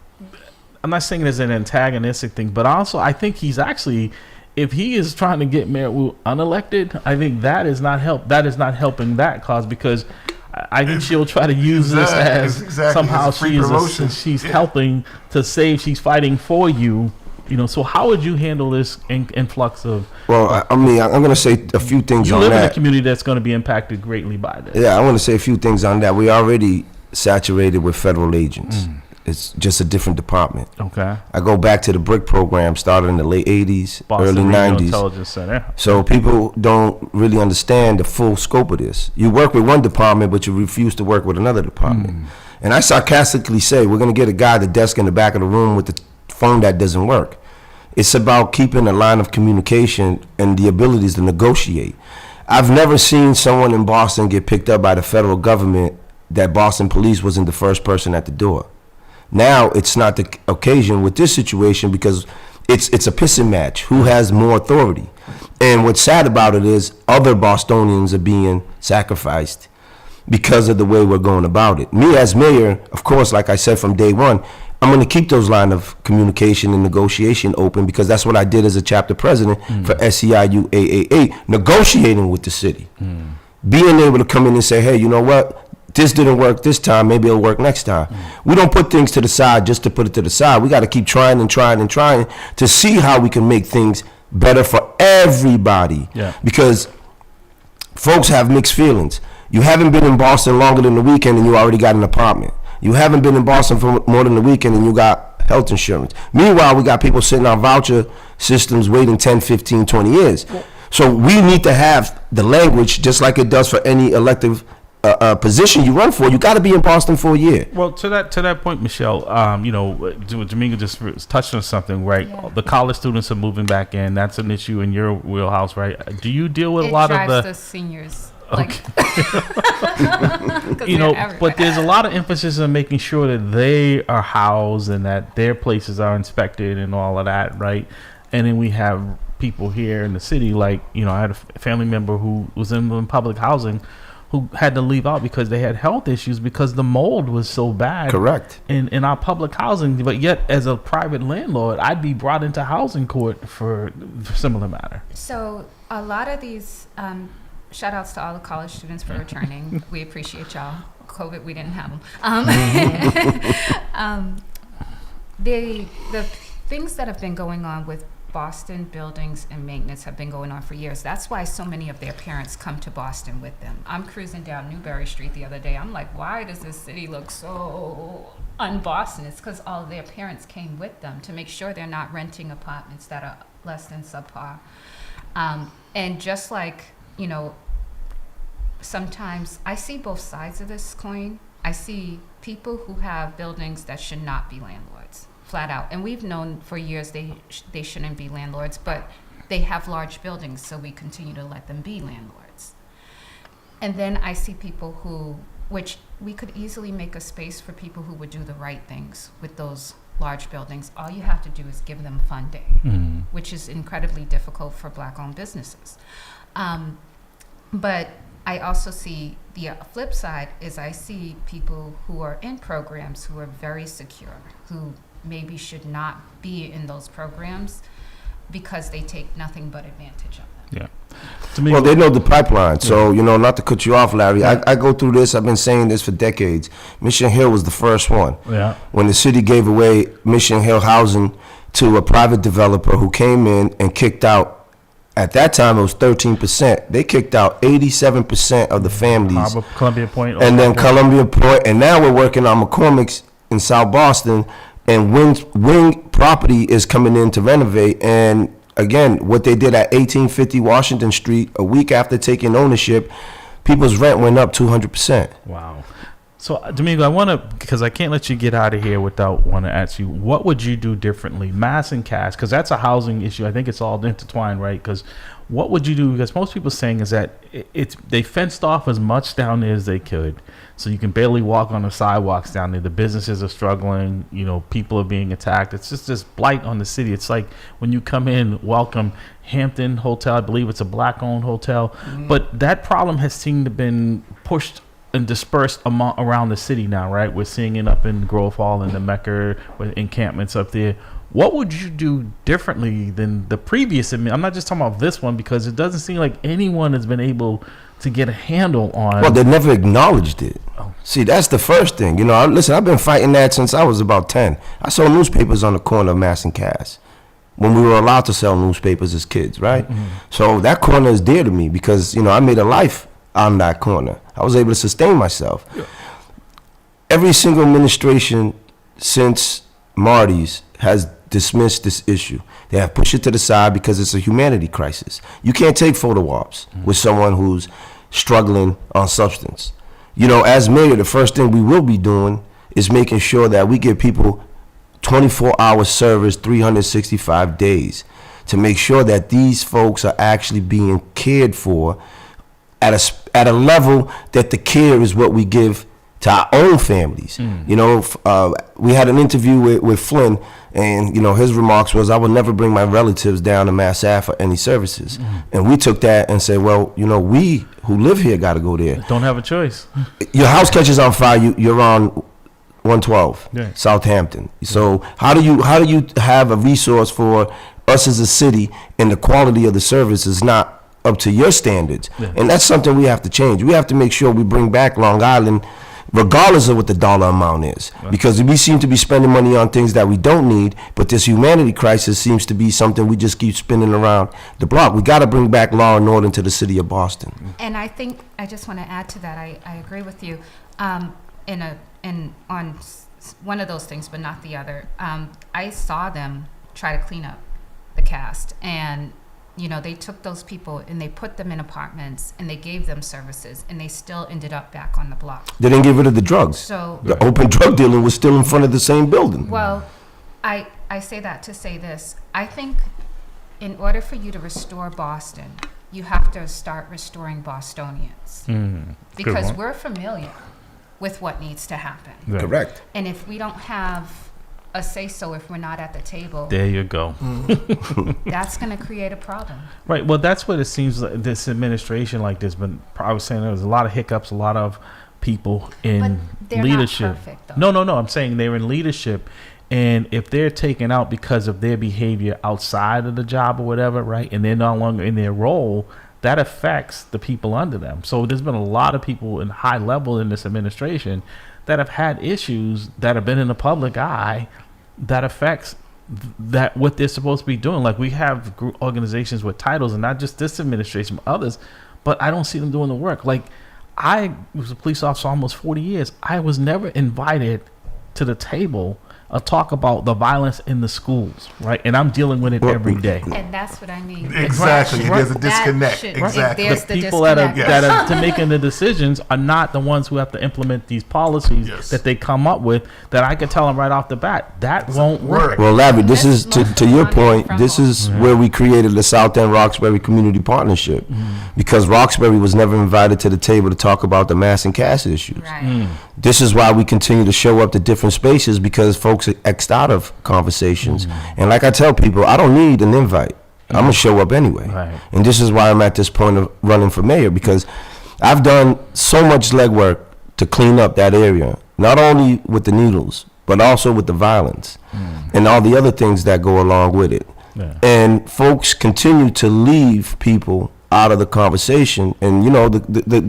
I'm not saying it as an antagonistic thing, but also I think he's actually, if he is trying to get Mayor Wu unelected, I think that is not helping that cause, because I think she'll try to use this as somehow she's helping to save, she's fighting for you. So how would you handle this influx of? Well, I'm going to say a few things on that. You live in a community that's going to be impacted greatly by this. Yeah, I want to say a few things on that. We already saturated with federal agents. It's just a different department. Okay. I go back to the BRIC program, started in the late 80s, Boston early 90s. Intelligence Center. So people don't really understand the full scope of this. You work with one department, but you refuse to work with another department. And I sarcastically say, we're going to get a guy at the desk in the back of the room with the phone that doesn't work. It's about keeping a line of communication and the abilities to negotiate. I've never seen someone in Boston get picked up by the federal government that Boston police wasn't the first person at the door. Now it's not the occasion with this situation, because it's a pissing match. Who has more authority? And what's sad about it is other Bostonians are being sacrificed because of the way we're going about it. Me as mayor, of course, like I said from day one, I'm going to keep those lines of communication and negotiation open, because that's what I did as a chapter president for SEIU AAA, negotiating with the city. Being able to come in and say, hey, you know what? This didn't work this time, maybe it'll work next time. We don't put things to the side just to put it to the side. We got to keep trying and trying and trying to see how we can make things better for everybody. Yeah. Because folks have mixed feelings. You haven't been in Boston longer than the weekend and you already got an apartment. You haven't been in Boston for more than the weekend and you got health insurance. Meanwhile, we got people sitting on voucher systems waiting 10, 15, 20 years. So we need to have the language, just like it does for any elective position you run for. You got to be in Boston for a year. Well, to that point, Michelle, Domingo just touched on something, right? Yeah. The college students are moving back in. That's an issue in your wheelhouse, right? Do you deal with a lot of the seniors? Okay. But there's a lot of emphasis on making sure that they are housed and that their places are inspected and all of that, right? And then we have people here in the city, like, I had a family member who was in public housing who had to leave out because they had health issues because the mold was so bad. Correct. In our public housing, but yet as a private landlord, I'd be brought into housing court for similar matter. So a lot of these, shout outs to all the college students for returning. We appreciate y'all. COVID, we didn't have them. The things that have been going on with Boston buildings and maintenance have been going on for years. That's why so many of their parents come to Boston with them. I'm cruising down Newbury Street the other day. I'm like, why does this city look so un-Boston? It's because all of their parents came with them to make sure they're not renting apartments that are less than subpar. And just like, sometimes I see both sides of this coin. I see people who have buildings that should not be landlords, flat out. And we've known for years they shouldn't be landlords, but they have large buildings, so we continue to let them be landlords. And then I see people which we could easily make a space for people who would do the right things with those large buildings. All you have to do is give them funding, which is incredibly difficult for Black-owned businesses. But I also see the flip side is I see people who are in programs who are very secure, who maybe should not be in those programs because they take nothing but advantage of them. Yeah. To me, Well, they know the pipeline. So, not to cut you off, Larry, I go through this. I've been saying this for decades. Mission Hill was the first one. Yeah. When the city gave away Mission Hill housing to a private developer who came in and kicked out, at that time it was 13%. They kicked out 87% of the families. Harbor, Columbia Point. And then Columbia Point. And now we're working on McCormick's in South Boston. And Wing Property is coming in to renovate. And again, what they did at 1850 Washington Street, a week after taking ownership, people's rent went up 200%. Wow. So, Domingo, I want to, because I can't let you get out of here without want to ask you, what would you do differently? Mass and cash, because that's a housing issue. I think it's all intertwined, right? Because what would you do? Because most people saying is that they fenced off as much down there as they could. So you can barely walk on the sidewalks down there. The businesses are struggling. People are being attacked. It's just this blight on the city. It's like when you come in, welcome Hampton Hotel. I believe it's a black-owned hotel. Mm-hmm. But that problem has seemed to have been pushed and dispersed around the city now, right? We're seeing it up in Grove Hall and the Mecca with encampments up there. What would you do differently than the previous? I'm not just talking about this one, because it doesn't seem like anyone has been able to get a handle on. Well, they never acknowledged it. See, that's the first thing. Listen, I've been fighting that since I was about 10. I sold newspapers on the corner of Mass and Cass when we were allowed to sell newspapers as kids, right? Mm-hmm. So that corner is dear to me because, I made a life on that corner. I was able to sustain myself. Yeah. Every single administration since Marty's has dismissed this issue. They have pushed it to the side because it's a humanity crisis. You can't take photo ops with someone who's struggling on substance. As mayor, the first thing we will be doing is making sure that we give people 24-hour service, 365 days, to make sure that these folks are actually being cared for at a level that the care is what we give to our own families. We had an interview with Flynn, and his remarks was, I would never bring my relatives down to Mass Ave for any services. And we took that and said, well, we who live here got to go there. Don't have a choice. Your house catches on fire, you're on 112, Southampton. So how do you have a resource for us as a city, and the quality of the service is not up to your standards? And that's something we have to change. We have to make sure we bring back Long Island, regardless of what the dollar amount is, because we seem to be spending money on things that we don't need, but this humanity crisis seems to be something we just keep spinning around the block. We got to bring back law and order to the city of Boston. And I think I just want to add to that. I agree with you on one of those things, but not the other. I saw them try to clean up the cast, and they took those people and they put them in apartments and they gave them services, and they still ended up back on the block. They didn't get rid of the drugs. So the open drug dealing was still in front of the same building. Well, I say that to say this. I think in order for you to restore Boston, you have to start restoring Bostonians. Because we're familiar with what needs to happen. Yeah. Correct. And if we don't have a say-so, if we're not at the table, there you go. That's going to create a problem. Right. Well, that's what it seems like this administration, like there's been, I was saying there's a lot of hiccups, a lot of people in leadership. Not perfect, though. No. I'm saying they're in leadership. And if they're taken out because of their behavior outside of the job or whatever, right, and they're no longer in their role, that affects the people under them. So there's been a lot of people in high level in this administration that have had issues that have been in the public eye that affects that what they're supposed to be doing. Like we have organizations with titles, and not just this administration, but others, but I don't see them doing the work. Like I was a police officer almost 40 years. I was never invited to the table talk about the violence in the schools, right? And I'm dealing with it every day. And that's what I mean. Exactly. There's a disconnect. Exactly. There's the people that are to making the decisions are not the ones who have to implement these policies that they come up with, that I can tell them right off the bat, that won't work. Well, Larry, this is, to your point, this is where we created the South End Roxbury Community Partnership, because Roxbury was never invited to the table to talk about the Mass and Cass issues. Right. This is why we continue to show up to different spaces, because folks are X'd out of conversations. And like I tell people, I don't need an invite. I'm going to show up anyway. Right. And this is why I'm at this point of running for mayor, because I've done so much legwork to clean up that area, not only with the needles, but also with the violence and all the other things that go along with it. Yeah. And folks continue to leave people out of the conversation. And, you know, the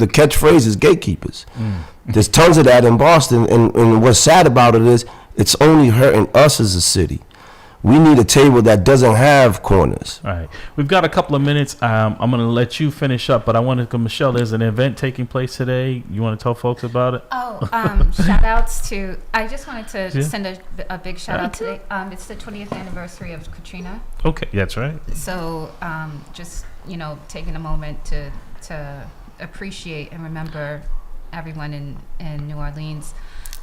catchphrase is gatekeepers. There's tons of that in Boston. And what's sad about it is it's only hurting us as a city. We need a table that doesn't have corners. All right. We've got a couple of minutes. I'm going to let you finish up, but I wanted to, Michelle, there's an event taking place today. You want to tell folks about it? Oh, shout outs to, I just wanted to send a big shout out today. It's the 20th anniversary of Katrina. Okay, that's right. So just, you know, taking a moment to appreciate and remember everyone in New Orleans.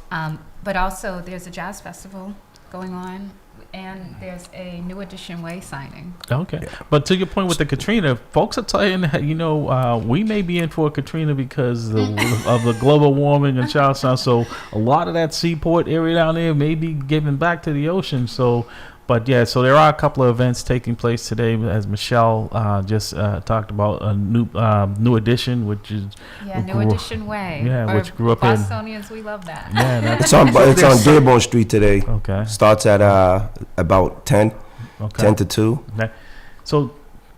But also there's a jazz festival going on. And there's a New Edition Way signing. Okay. But to your point with the Katrina, folks are saying that, you know, we may be in for a Katrina because of the global warming and Charlestown. So a lot of that seaport area down there may be giving back to the ocean. So, but yeah, so there are a couple of events taking place today, as Michelle just talked about, a new edition, which is New Edition Way. Yeah, which grew up Bostonians, we love that. Yeah, it's on Dearborn Street today. Okay. Starts at about 10 to 2. Okay. So,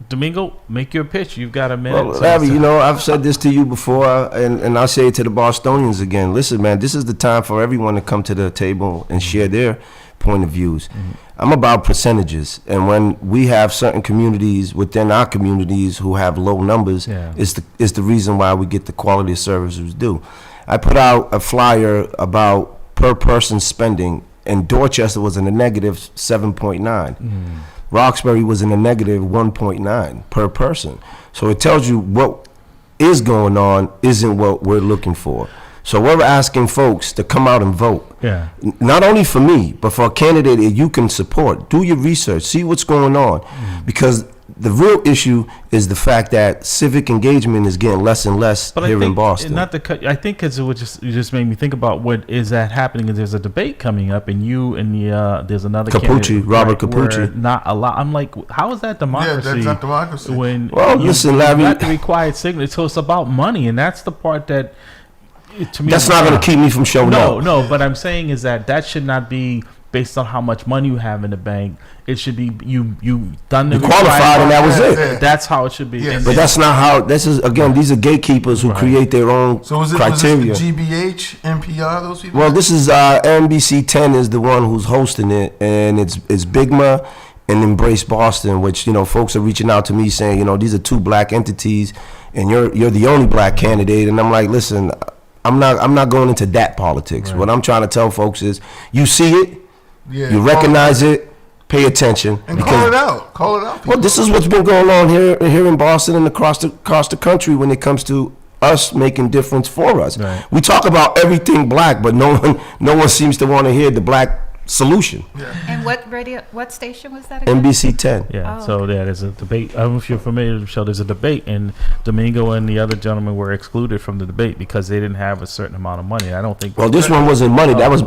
Domingo, make your pitch. You've got a minute. Well, Larry, you know, I've said this to you before, and I'll say it to the Bostonians again. Listen, man, this is the time for everyone to come to the table and share their point of views. I'm about percentages, and when we have certain communities within our communities who have low numbers, is the reason why we get the quality of service we do. I put out a flyer about per person spending, and Dorchester was in a negative 7.9. Roxbury was in a negative 1.9 per person. So it tells you what is going on isn't what we're looking for. So we're asking folks to come out and vote. Yeah. Not only for me, but for a candidate that you can support. Do your research. See what's going on. Because the real issue is the fact that civic engagement is getting less and less here in Boston. Not to cut, I think because you just made me think about what is that happening. Is there's a debate coming up, and you and there's another candidate, Robert Capucci. Not a lot. I'm like, how is that democracy? Yeah, that's not democracy. When listen, Larry, you got the required signature, so it's about money, and that's the part that. To me, that's not going to keep me from showing up. No. But I'm saying is that should not be based on how much money you have in the bank. It should be you done the qualified, and that was it. That's how it should be. Yes. But that's not how. This is again. These are gatekeepers who create their own criteria. Was it GBH, NPR, those people? Well, this is NBC 10 is the one who's hosting it, and it's Bigma and Embrace Boston, which, you know, folks are reaching out to me saying, you know, these are two black entities, and you're the only black candidate, and I'm like, listen. I'm not going into that politics. Right. What I'm trying to tell folks is, you see it, you recognize it, pay attention, and call it out. Call it out. People. Well, this is what's been going on here in Boston and across the country when it comes to us making difference for us. Right. We talk about everything black, but no one seems to want to hear the black solution. Yeah. And what station was that again? NBC 10. Yeah. So there's a debate. I don't know if you're familiar, Michelle. There's a debate, and Domingo and the other gentleman were excluded from the debate because they didn't have a certain amount of money. I don't think. Well, this one wasn't money. That was.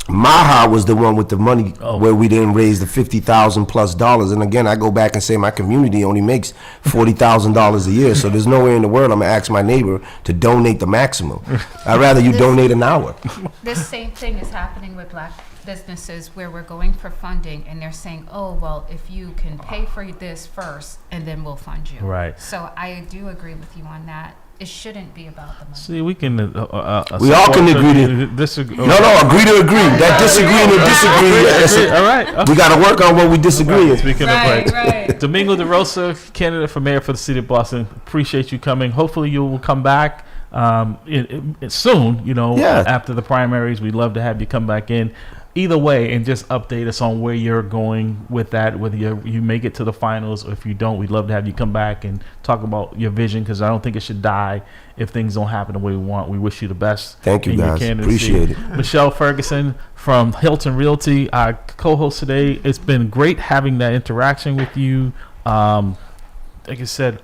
Maha was the one with the money where we didn't raise the $50,000+. And again, I go back and say my community only makes $40,000 a year. So there's no way in the world I'm gonna ask my neighbor to donate the maximum. I'd rather you donate an hour. This same thing is happening with black businesses where we're going for funding and they're saying, oh, well, if you can pay for this first and then we'll fund you. Right. So I do agree with you on that. It shouldn't be about the money. See, we can. We all can agree to disagree. No, agree to agree. That disagree to disagree. All right. We got to work on what we disagree. Speaking of right. Domingo DeRosa, candidate for mayor for the city of Boston. Appreciate you coming. Hopefully, you will come back soon. You know, after the primaries, we'd love to have you come back in. Either way, and just update us on where you're going with that, whether you make it to the finals or if you don't. We'd love to have you come back and talk about your vision, because I don't think it should die if things don't happen the way we want. We wish you the best. Thank you, guys. Appreciate it. Michelle Ferguson from Hilton Realty, our co-host today. It's been great having that interaction with you. Like I said,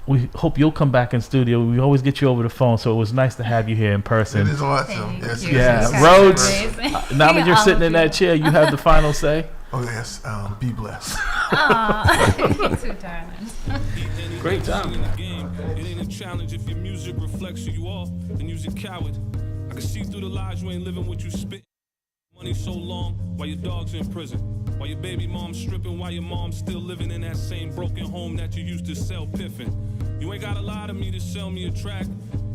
we hope you'll come back in studio. We always get you over the phone, so it was nice to have you here in person. It is awesome. Yes, Rhodes, now that you're sitting in that chair, you have the final say. Oh, yes. Be blessed. Aww. You too, darling. Great job. It ain't a challenge if your music reflects who you are, then you's a coward. I can see through the lies you ain't living what you spit. Money so long while your dog's in prison, while your baby mom's stripping, while your mom's still living in that same broken home that you used to sell piffin'. You ain't gotta lie to me to sell me a track.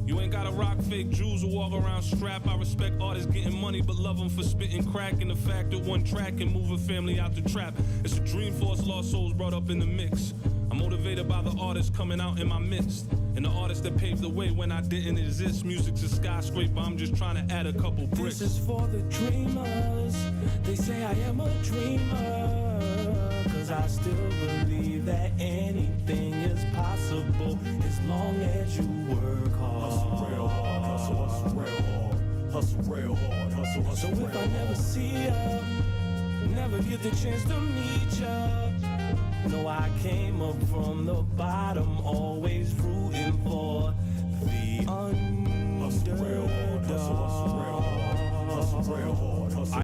You ain't gotta rock fake jewels or walk around strapped. I respect artists getting money, but love them for spitting crack. And the fact that one track can move a family out the trap. It's a dream for us lost souls brought up in the mix. I'm motivated by the artists coming out in my midst, and the artists that paved the way when I didn't exist. Music's a skyscraper, I'm just trying to add a couple bricks. This is for the dreamers. They say I am a dreamer, 'cause I still believe that anything is possible as long as you work hard. Hustle real hard, hustle real hard. Hustle real hard, hustle so if I never see ya, never get the chance to meet ya, no, I came up from the bottom, always rooting for the underdog. Hustle real hard, hustle real hard. Hustle real hard.